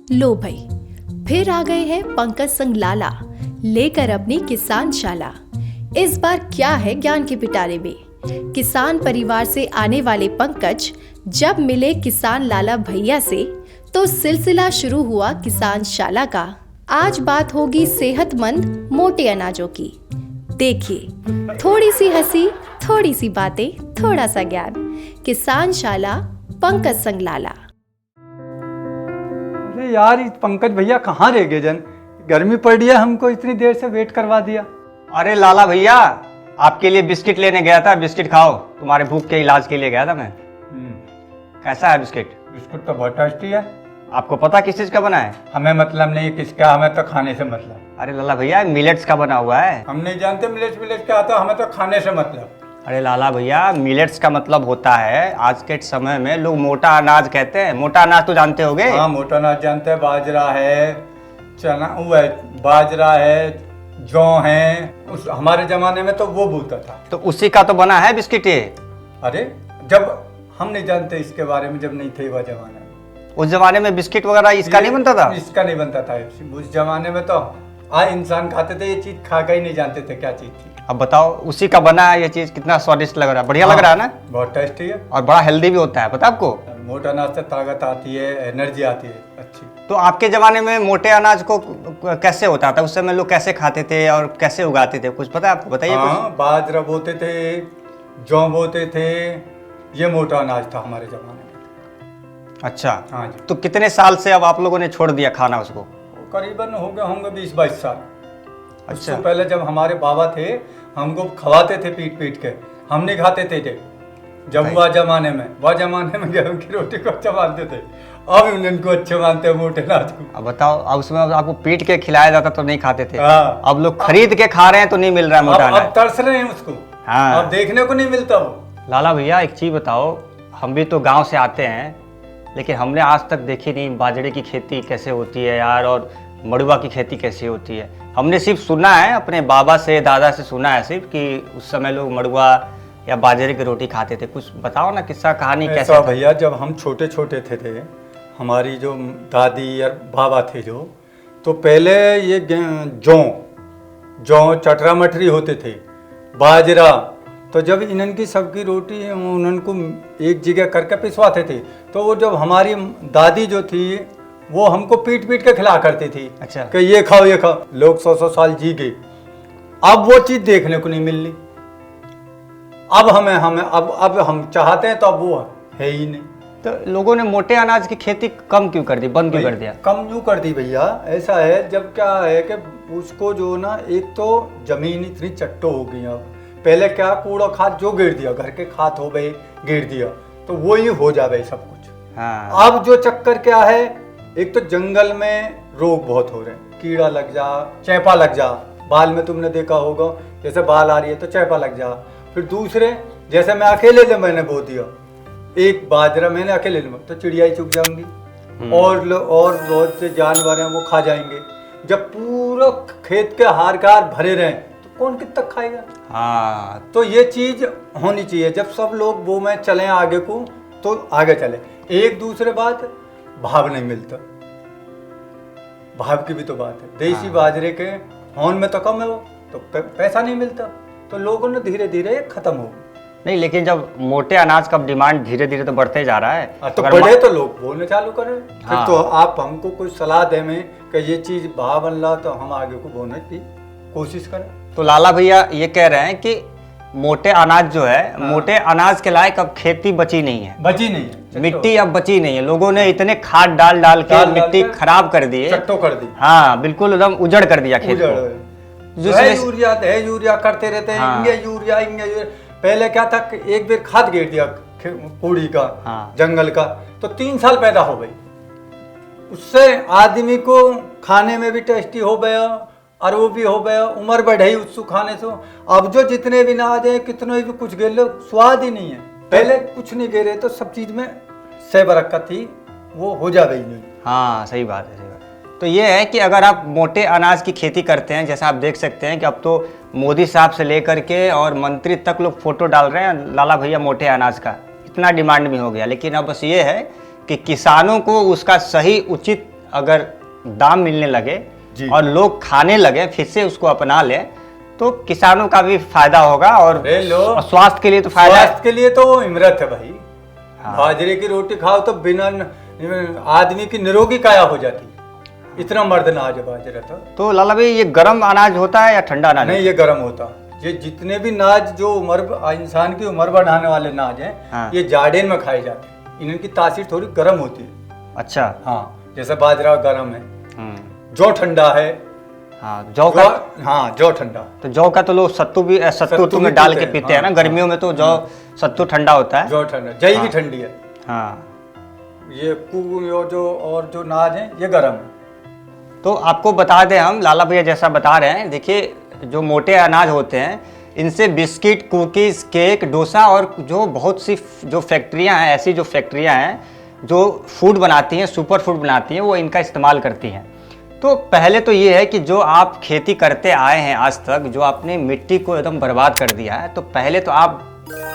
लो भाई, फिर आ गए हैं पंकज संग लाला लेकर अपनी किसान शाला। इस बार क्या है ज्ञान के पिटारे में। किसान परिवार से आने वाले पंकज जब मिले किसान लाला भैया से तो सिलसिला शुरू हुआ किसान शाला का। आज बात होगी सेहतमंद मोटे अनाजों की। देखिए, थोड़ी सी हंसी, थोड़ी सी बातें, थोड़ा सा ज्ञान। किसान शाला, पंकज संग लाला। अरे यार, इस पंकज भैया कहाँ रह गए जन? गर्मी पड़ रही है, हमको इतनी देर से वेट करवा दिया। अरे लाला भैया, आपके लिए बिस्किट लेने गया था। बिस्किट खाओ, तुम्हारे भूख के इलाज के लिए गया था मैं। कैसा है बिस्किट? बिस्कुट तो बहुत टेस्टी है। आपको पता किस चीज का बना है? हमें मतलब नहीं किसका, हमें तो खाने से मतलब। अरे लाला भैया, मिलेट्स का बना हुआ है। हम नहीं जानते मिलेट्स क्या आता, हमें तो खाने से मतलब। अरे लाला भैया, मिलेट्स का मतलब होता है, आज के समय में लोग मोटा अनाज कहते हैं। मोटा अनाज तो जानते होगे? हाँ, मोटा अनाज जानते हैं। बाजरा है, चना वो है, बाजरा है, जौ है। उस हमारे जमाने में तो वो बोलता था। तो उसी का तो बना है बिस्किट ये। अरे जब हम नहीं जानते इसके बारे में, जब नहीं थे वह जमाने में। उस जमाने में बिस्किट वगैरह इसका नहीं बनता था? इसका नहीं बनता था। उस जमाने में तो इंसान खाते थे, ये चीज खा कर ही नहीं जानते थे क्या चीज थी। अब बताओ, उसी का बना है ये चीज। कितना स्वादिष्ट लग रहा है, बढ़िया लग रहा है ना? बहुत टेस्टी है और बड़ा हेल्दी भी होता है, पता आपको? मोटा अनाज से ताकत आती है, एनर्जी आती है अच्छी। तो आपके जमाने में मोटे अनाज को कैसे होता था? उस समय लोग कैसे खाते थे और कैसे उगाते थे, कुछ पता है आपको? बताइए। हाँ, बाजरा बोते थे, जौ बोते थे, ये मोटा अनाज था हमारे जमाने में। अच्छा। हाँ जी। तो कितने साल से अब आप लोगों ने छोड़ दिया खाना उसको? करीबन हो गए होंगे 20-22 साल। अच्छा। उससे पहले जब हमारे बाबा थे, हमको खवाते थे पीट पीट के, हम नहीं खाते थे जब वह जमाने में गेहूं की रोटी को अच्छा मानते थे। अब इनको अच्छे मानते हैं मोटे अनाज को। अब बताओ, अब उसमें आपको पीट के खिलाया जाता तो नहीं खाते थे। हाँ। अब लोग खरीद के खा रहे हैं तो नहीं मिल रहा है मोटा अब अनाज। तरस रहे हैं उसको। हाँ। अब देखने को नहीं मिलता वो। लाला भैया, एक चीज बताओ, हम भी तो गांव से आते हैं, लेकिन हमने आज तक देखी नहीं बाजरे की खेती कैसे होती है यार, और मड़ुआ की खेती कैसे होती है। हमने सिर्फ सुना है, अपने बाबा से दादा से सुना है सिर्फ, कि उस समय लोग मड़ुआ या बाजरे की रोटी खाते थे। कुछ बताओ ना, किस्सा कहानी कैसे? भैया, जब हम छोटे छोटे थे, हमारी जो दादी और बाबा थे जो, तो पहले ये जौ चटरा मटरी होते थे, बाजरा। तो जब इनकी सबकी रोटी उनको एक जगह करके पिसवाते थे, तो वो जब हमारी दादी जो थी वो हमको पीट पीट के खिला करती थी। अच्छा। कि ये खाओ ये खाओ। लोग 100-100 साल जी गए, अब वो चीज देखने को नहीं मिल रही। अब अब हम चाहते हैं तो अब वो है ही नहीं। तो लोगों ने मोटे अनाज की खेती कम क्यों कर दी, बंद क्यों कर दिया? कम क्यों कर दी भैया? ऐसा है, जब क्या है कि उसको जो ना, एक तो जमीन इतनी चट्टो हो गई। अब पहले क्या, कूड़ा खाद जो गिर दिया, घर के खाद हो गए, गिर दिया तो वो ही हो जाए सब कुछ। हाँ। अब जो चक्कर क्या है, एक तो जंगल में रोग बहुत हो रहे हैं, कीड़ा लग जा, चैपा लग जा। बाल में तुमने देखा होगा, जैसे बाल आ रही है तो चैपा लग जा। फिर दूसरे, जैसे मैं अकेले से मैंने बो दिया एक बाजरा, मैंने अकेले तो चिड़िया ही चुग जाऊंगी, और बहुत से जानवर हैं वो खा जाएंगे। जब पूरा खेत के हार के हार भरे रहे तो कौन कितना खाएगा? हाँ। तो ये चीज होनी चाहिए। जब सब लोग वो में चले आगे को, तो आगे चले। एक दूसरे बात, भाव नहीं मिलता। भाव की भी तो बात है। देसी बाजरे के होन में तो कम है वो, तो पैसा नहीं मिलता, तो लोगों ने धीरे धीरे खत्म हो। नहीं, लेकिन जब मोटे अनाज का डिमांड धीरे धीरे तो बढ़ते जा रहा है, तो बड़े तो लोग बोलने चालू करें। फिर हाँ। तो आप हमको कोई सलाह दे में कि ये चीज भाव बन रहा, तो हम आगे को बोलने की कोशिश करें। तो लाला भैया ये कह रहे हैं कि मोटे अनाज जो है, मोटे अनाज के लायक अब खेती बची नहीं है, बची नहीं है। मिट्टी अब बची नहीं है। लोगों ने इतने खाद डाल डाल के मिट्टी खराब कर दी है, चट्टो कर दी। हाँ, बिल्कुल एकदम उजड़ कर दिया खेत को। यूरिया करते रहते हैं। हाँ। यूरिया पहले क्या था, एक बार खाद गिर दिया कूड़ी का, हाँ। जंगल का, तो 3 साल पैदा हो गई। उससे आदमी को खाने में भी टेस्टी हो गया, और वो भी हो गया, उम्र बढ़ी उसको खाने से। अब जो जितने भी ना आ जाए, कितने भी कुछ गिर लो, स्वाद ही नहीं है। पहले कुछ नहीं गिरे तो सब चीज में से बरकत थी, वो हो जा गई नहीं। हाँ, सही बात है, सही बात। तो ये है कि अगर आप मोटे अनाज की खेती करते हैं, जैसा आप देख सकते हैं कि अब तो मोदी साहब से लेकर के और मंत्री तक लोग फोटो डाल रहे हैं लाला भैया मोटे अनाज का, इतना डिमांड भी हो गया। लेकिन अब बस ये है कि किसानों को उसका सही उचित अगर दाम मिलने लगे जी। और लोग खाने लगे, फिर से उसको अपना लें, तो किसानों का भी फायदा होगा और अरे लो, और स्वास्थ्य के लिए तो फायदा है। स्वास्थ्य के लिए तो इमरत है भाई। हाँ। बाजरे की रोटी खाओ तो बिना आदमी की निरोगी काया हो जाती है। इतना मर्द अनाज है बाजरा तो लाला भाई ये गर्म अनाज होता है या ठंडा अनाज? नहीं, ये गर्म होता है। ये जितने भी नाज जो उम्र इंसान की उम्र बढ़ाने वाले नाज हैं, हाँ। ये जाड़े में खाए जाते हैं। इनकी तासीर थोड़ी गर्म होती है। अच्छा। हाँ, जैसे बाजरा गर्म है, हम्म। जौ ठंडा है। हाँ, जौ का। हाँ, जौ ठंडा। तो जौ का तो लोग सत्तू में भी डाल पीते के हैं, पीते हैं ना हाँ, गर्मियों में, तो जौ सत्तू ठंडा होता है। जौ ठंडा, जई भी हाँ। ठंडी है। हाँ। ये और जो नाज है ये गर्म है। तो आपको बता दें हम, लाला भैया जैसा बता रहे हैं, देखिए जो मोटे अनाज होते हैं इनसे बिस्किट, कुकीज़, केक, डोसा और जो बहुत सी जो फैक्ट्रियां हैं, ऐसी जो फैक्ट्रियां हैं जो फूड बनाती हैं, सुपर फूड बनाती हैं, वो इनका इस्तेमाल करती हैं। तो पहले तो ये है कि जो आप खेती करते आए हैं आज तक, जो आपने मिट्टी को एकदम बर्बाद कर दिया है, तो पहले तो आप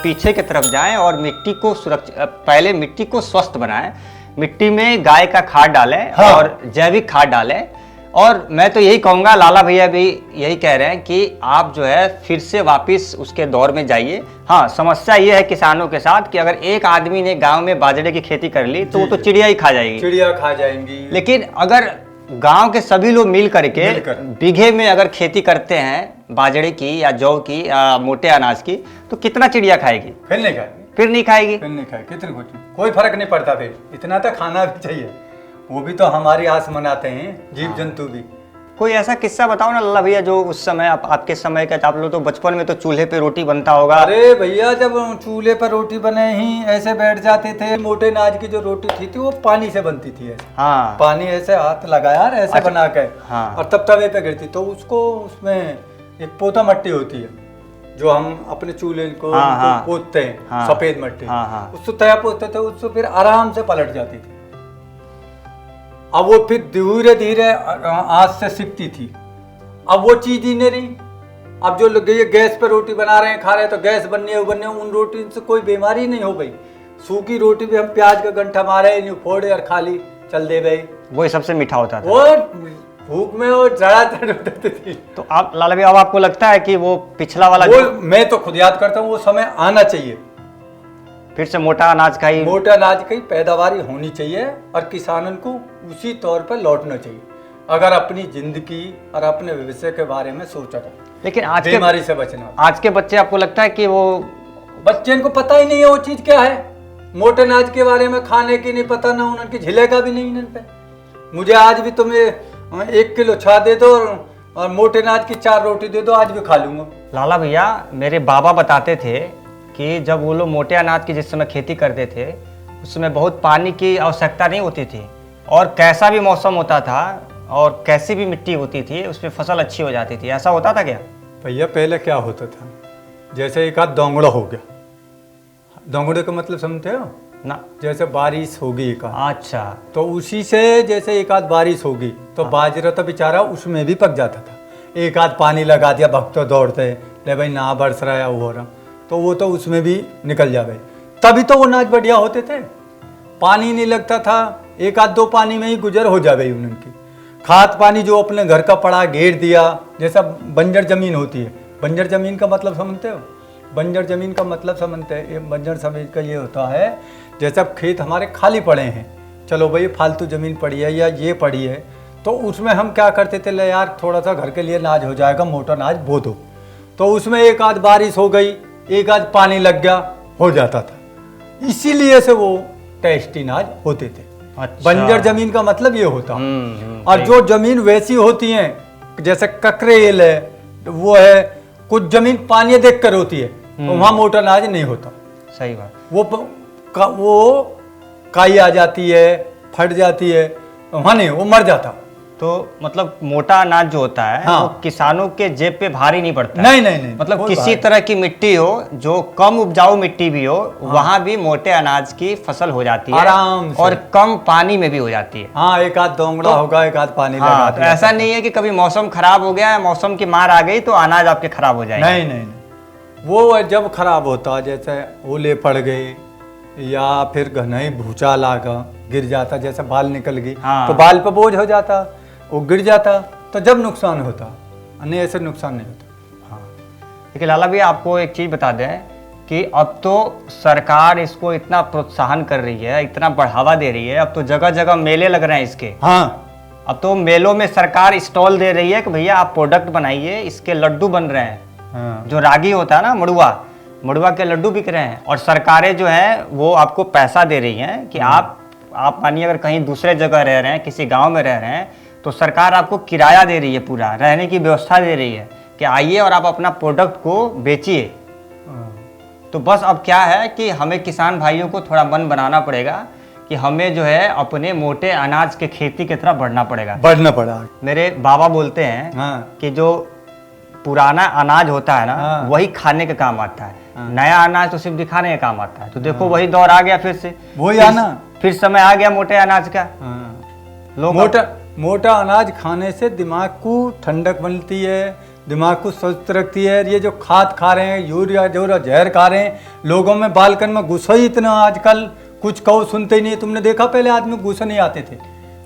पीछे की तरफ जाएं और मिट्टी को पहले मिट्टी को स्वस्थ बनाएं। मिट्टी में गाय का खाद डालें। हाँ। और जैविक खाद डालें। और मैं तो यही कहूँगा, लाला भैया भी यही कह रहे हैं कि आप जो है फिर से वापस उसके दौर में जाइए। हाँ, समस्या ये है किसानों के साथ कि अगर एक आदमी ने गांव में बाजरे की खेती कर ली तो वो तो चिड़िया ही खा जाएगी। चिड़िया खा जाएंगी। लेकिन अगर गांव के सभी लोग मिल करके बीघे में अगर खेती करते हैं बाजरे की या जौ की या मोटे अनाज की, तो कितना चिड़िया खाएगी? फिर नहीं खाएगी। फिर नहीं खाएगी। फिर नहीं खाएगी, कितने कुछ कोई फर्क नहीं पड़ता। फिर इतना तो खाना भी चाहिए। वो भी तो हमारी आस मनाते हैं, जीव जंतु भी। कोई ऐसा किस्सा बताओ ना लाला भैया, जो उस समय आपके समय का, आप लोग तो बचपन में तो चूल्हे पे रोटी बनता होगा। अरे भैया, जब चूल्हे पर रोटी बने ही ऐसे बैठ जाते थे। मोटे अनाज की जो रोटी थी वो पानी से बनती थी ऐसे। हाँ। पानी ऐसे हाथ लगाया और ऐसे अच्छा। बना के, हाँ। और तब तवे पे गिरती तो उसको, उसमें एक पोता मट्टी होती है जो हम अपने चूल्हे को हाँ। पोतते हैं। हाँ। सफेद मट्टी। हाँ। उसको तया पोतते थे, उसको फिर आराम से पलट जाती थी। अब वो फिर धीरे धीरे आँच से सिकती थी। अब वो चीज ही नहीं रही। अब जो लोग ये गैस पे रोटी बना रहे हैं, खा रहे हैं, तो गैस बननी है, उन रोटी से कोई बीमारी नहीं हो गई। सूखी रोटी भी हम प्याज का गंठा मारे, नहीं फोड़े और खा ली, चल दे भाई। वही सबसे मीठा होता था। वो भूख में वो जड़ातड़ होती थी। तो आप लाला भैया, अब आपको लगता है कि वो पिछला वाला वो मैं तो खुद याद करता हूँ, वो समय आना चाहिए। फिर से मोटा अनाज का ही, मोटा अनाज की पैदावारी होनी चाहिए और किसानों को उसी तौर पर लौटना चाहिए, अगर अपनी जिंदगी और अपने भविष्य के बारे में सोचा था। लेकिन आज बीमारी से बचना। आज के बच्चे, आपको लगता है कि वो बच्चे को पता ही नहीं है वो चीज क्या है। मोटे अनाज के बारे में खाने की नहीं पता, ना उनकी झिलेगा भी नहीं इन पे। मुझे आज भी तुम्हें 1 किलो छा दे दो और मोटे अनाज की 4 रोटी दे दो, आज भी खा लूंगा। लाला भैया, मेरे बाबा बताते थे कि जब वो लोग मोटे अनाज की जिस समय खेती करते थे, उस समय बहुत पानी की आवश्यकता नहीं होती थी, और कैसा भी मौसम होता था और कैसी भी मिट्टी होती थी, उसमें फसल अच्छी हो जाती थी। ऐसा होता था क्या? भैया, पहले क्या होता था, जैसे एक आध दोंगड़ा हो गया। दोंगड़े का मतलब समझते हो ना? जैसे बारिश होगी एक आध, अच्छा। तो उसी से जैसे एक आध बारिश होगी तो बाजरा तो बेचारा उसमें भी पक जाता था। एक आध पानी लगा दिया, भक्तों दौड़ते, ले भाई ना बरस रहा है, वो हो रहा, तो वो तो उसमें भी निकल जावे। तभी तो वो अनाज बढ़िया होते थे। पानी नहीं लगता था, 1 आध 2 पानी में ही गुजर हो जावे उनकी। खाद पानी जो अपने घर का पड़ा घेर दिया, जैसा बंजर जमीन होती है। बंजर जमीन का मतलब समझते हो? बंजर जमीन का मतलब समझते हैं? ये बंजर जमीन का ये होता है, जैसे अब खेत हमारे खाली पड़े हैं, चलो भाई फालतू ज़मीन पड़ी है या ये पड़ी है, तो उसमें हम क्या करते थे, ले यार थोड़ा सा घर के लिए अनाज हो जाएगा, मोटा अनाज बो दो। तो उसमें एक आध बारिश हो गई, एक आध पानी लग गया, हो जाता था। इसीलिए से वो टेस्टी अनाज होते थे। अच्छा। बंजर जमीन का मतलब ये होता। और सही। जो जमीन वैसी होती है, जैसे ककरेल है, वो है, कुछ जमीन पानी देख कर होती है, तो वहाँ मोटा अनाज नहीं होता। सही बात। वो काई आ जाती है, फट जाती है, वहाँ नहीं, वो मर जाता। तो मतलब मोटा अनाज जो होता है, हाँ। वो किसानों के जेब पे भारी नहीं पड़ता है। नहीं नहीं नहीं, मतलब कोई किसी भारी। तरह की मिट्टी हो, जो कम उपजाऊ मिट्टी भी हो, वहां भी मोटे अनाज की फसल हो जाती है आराम से। और कम पानी में भी हो जाती है। हाँ, एक आध दोंगड़ा होगा, एक आध पानी लगा हाँ, तो दिया। ऐसा नहीं है कि कभी मौसम खराब हो गया, मौसम की मार आ गई तो अनाज आपके खराब हो जाएगा। नहीं नहीं नहीं, वो जब खराब होता, जैसे ओले पड़ गए या फिर घना ही भूचाल आ गया, गिर जाता, जैसे बाल निकल गई हाँ। तो बाल पर बोझ हो जाता, वो गिर जाता, तो जब नुकसान होता, नहीं ऐसे नुकसान नहीं होता। हाँ, देखिए लाला भैया आपको एक चीज़ बता दें कि अब तो सरकार इसको इतना प्रोत्साहन कर रही है, इतना बढ़ावा दे रही है, अब तो जगह जगह मेले लग रहे हैं इसके। हाँ, अब तो मेलों में सरकार स्टॉल दे रही है कि भैया आप प्रोडक्ट बनाइए, इसके लड्डू बन रहे हैं। हाँ, जो रागी होता है ना, मड़ुआ के लड्डू बिक रहे हैं, और सरकारें जो हैं वो आपको पैसा दे रही हैं कि आप मानिए अगर कहीं दूसरे जगह रह रहे हैं, किसी गांव में रह रहे हैं, तो सरकार आपको किराया दे रही है, पूरा रहने की व्यवस्था दे रही है कि आइए और आप अपना प्रोडक्ट को बेचिए। हाँ। तो बस अब क्या है कि हमें किसान भाइयों को थोड़ा मन बनाना पड़ेगा कि हमें जो है अपने मोटे अनाज के खेती की तरफ बढ़ना पड़ेगा। बढ़ना पड़ा। मेरे बाबा बोलते हैं हाँ, कि जो पुराना अनाज होता है ना, हाँ। वही खाने के काम आता है, हाँ। नया अनाज तो सिर्फ दिखाने के काम आता है। तो देखो वही दौर आ गया फिर से, वही फिर- आना। फिर समय आ गया मोटे अनाज का। हाँ। लोग मोटा अनाज खाने से दिमाग को ठंडक बनती है, दिमाग को स्वस्थ रखती है। ये जो खाद खा रहे हैं, यूरिया जोरा जहर खा रहे हैं, लोगों में बालकन में गुस्सा ही इतना आजकल, कुछ कहो सुनते ही नहीं। तुमने देखा पहले आदमी गुस्सा नहीं आते थे,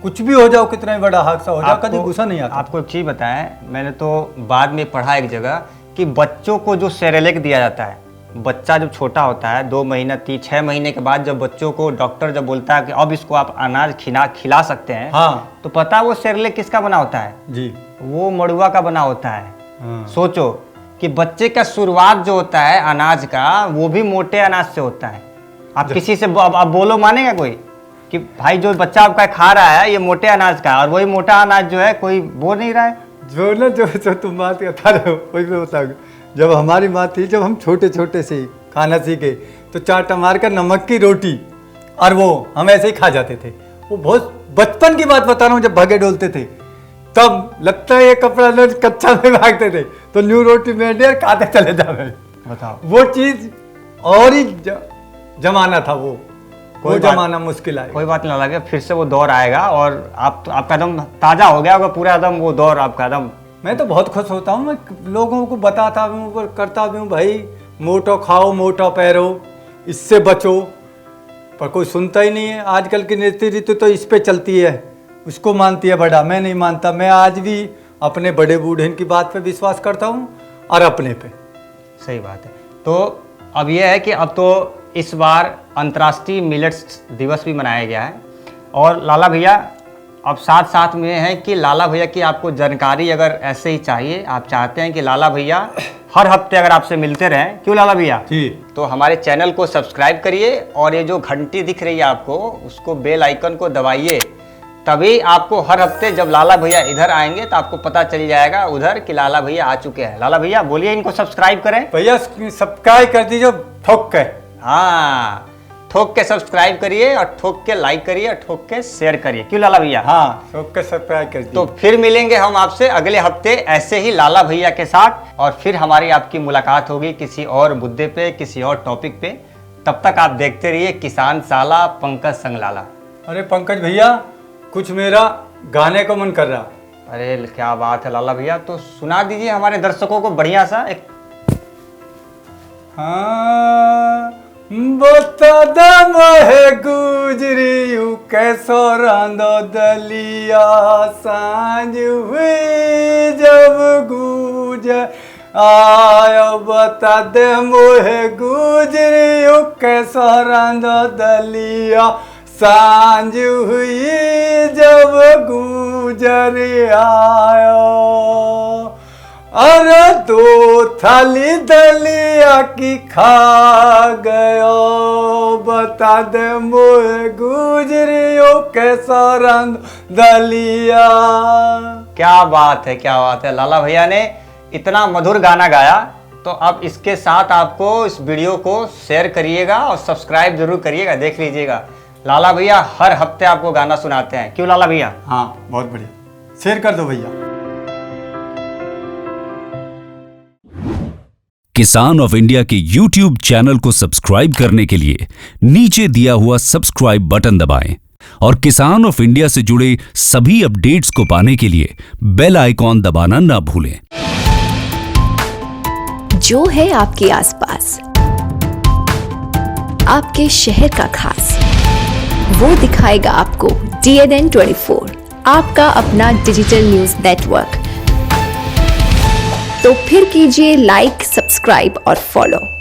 कुछ भी हो जाओ, कितना ही बड़ा हादसा हो जाओ, कभी गुस्सा नहीं आता। आपको एक चीज़ बताएं, मैंने तो बाद में पढ़ा एक जगह कि बच्चों को जो सेरेलेक दिया जाता है, बच्चा जब छोटा होता है 2 महीना 6 महीने के बाद जब बच्चों को डॉक्टर जब बोलता है कि अब इसको आप अनाज खिला सकते हैं, हाँ तो पता है वो सेरेलेक किसका बना होता है? जी, वो मड़ुआ का बना होता है। हाँ। सोचो कि बच्चे का शुरुआत जो होता है अनाज का, वो भी मोटे अनाज से होता है। आप किसी से आप बोलो, मानेगा कोई कि भाई जो बच्चा आपका खा रहा है ये मोटे अनाज का है, और वही मोटा अनाज जो है कोई बोल नहीं रहा है। जो तुम बात करता रहे हो वही मैं बताऊंगा। जब हमारी माँ थी, जब हम छोटे छोटे से खाना सीखे, तो चाटा मार कर नमक की रोटी, और वो हम ऐसे ही खा जाते थे। वो बहुत बचपन की बात बता रहा हूँ, जब भगे डोलते थे, तब लगता है ये कपड़ा कच्चा में भागते थे, तो न्यू रोटी में डेर खाते चले जावे। बताओ, वो चीज और ही जमाना था वो जमाना मुश्किल आया। कोई बात नहीं लगे, फिर से वो दौर आएगा, और आपका एकदम ताज़ा हो गया होगा पूरा एकदम वो दौर आपका एकदम। मैं तो बहुत खुश होता हूँ, मैं लोगों को बताता भी हूँ, करता भी हूँ, भाई मोटा खाओ, मोटा पैरो, इससे बचो, पर कोई सुनता ही नहीं है। आजकल की रीति तो इस पे चलती है, उसको मानती है बड़ा, मैं नहीं मानता। मैं आज भी अपने बड़े बूढ़े की बात पे विश्वास करता हूँ, और अपने पे। सही बात है। तो अब यह है कि अब तो इस बार अंतर्राष्ट्रीय मिलेट्स दिवस भी मनाया गया है, और लाला भैया अब साथ साथ में है कि लाला भैया की आपको जानकारी अगर ऐसे ही चाहिए, आप चाहते हैं कि लाला भैया हर हफ्ते अगर आपसे मिलते रहें, क्यों लाला भैया? जी। तो हमारे चैनल को सब्सक्राइब करिए, और ये जो घंटी दिख रही है आपको, उसको बेल आइकन को दबाइए, तभी आपको हर हफ्ते जब लाला भैया इधर आएंगे तो आपको पता चल जाएगा उधर कि लाला भैया आ चुके हैं। लाला भैया बोलिए इनको सब्सक्राइब करें। भैया सब्सक्राइब कर दीजिए, ठोक के। हाँ, ठोक के सब्सक्राइब करिए, और ठोक के लाइक करिए, और ठोक के शेयर करिए, क्यों लाला भैया? हाँ, ठोक के सब्सक्राइब कर दीजिए। तो फिर मिलेंगे हम आपसे अगले हफ्ते ऐसे ही लाला भैया के साथ, और फिर हमारी आपकी मुलाकात होगी किसी और मुद्दे पे, किसी और टॉपिक पे। तब तक आप देखते रहिए किसान साला पंकज संगलाला। अरे पंकज भैया, कुछ मेरा गाने को मन कर रहा। अरे क्या बात है लाला भैया, तो सुना दीजिए हमारे दर्शकों को बढ़िया सा एक। हाँ, बता दम है गुजरियू कैसो रांदो दलिया, सांझ हुई जब गुजर आयो, बता दे मोहे गुजरियू कैसो रांदो दलिया, सांझ हुई जब गुजर आयो, अरे 2 थाली दलिया की खा गयो, बता दे मोहे गुजरियो कैसा रंग दलिया। क्या बात है, क्या बात है। लाला भैया ने इतना मधुर गाना गाया, तो अब इसके साथ आपको इस वीडियो को शेयर करिएगा और सब्सक्राइब जरूर करिएगा, देख लीजिएगा। लाला भैया हर हफ्ते आपको गाना सुनाते हैं, क्यों लाला भैया? हाँ, बहुत बढ़िया, शेयर कर दो भैया। किसान ऑफ इंडिया के YouTube चैनल को सब्सक्राइब करने के लिए नीचे दिया हुआ सब्सक्राइब बटन दबाएं, और किसान ऑफ इंडिया से जुड़े सभी अपडेट्स को पाने के लिए बेल आइकॉन दबाना ना भूलें। जो है आपके आसपास, आपके शहर का खास, वो दिखाएगा आपको DNN 24, आपका अपना डिजिटल न्यूज नेटवर्क। तो फिर कीजिए लाइक, सब्सक्राइब और फॉलो।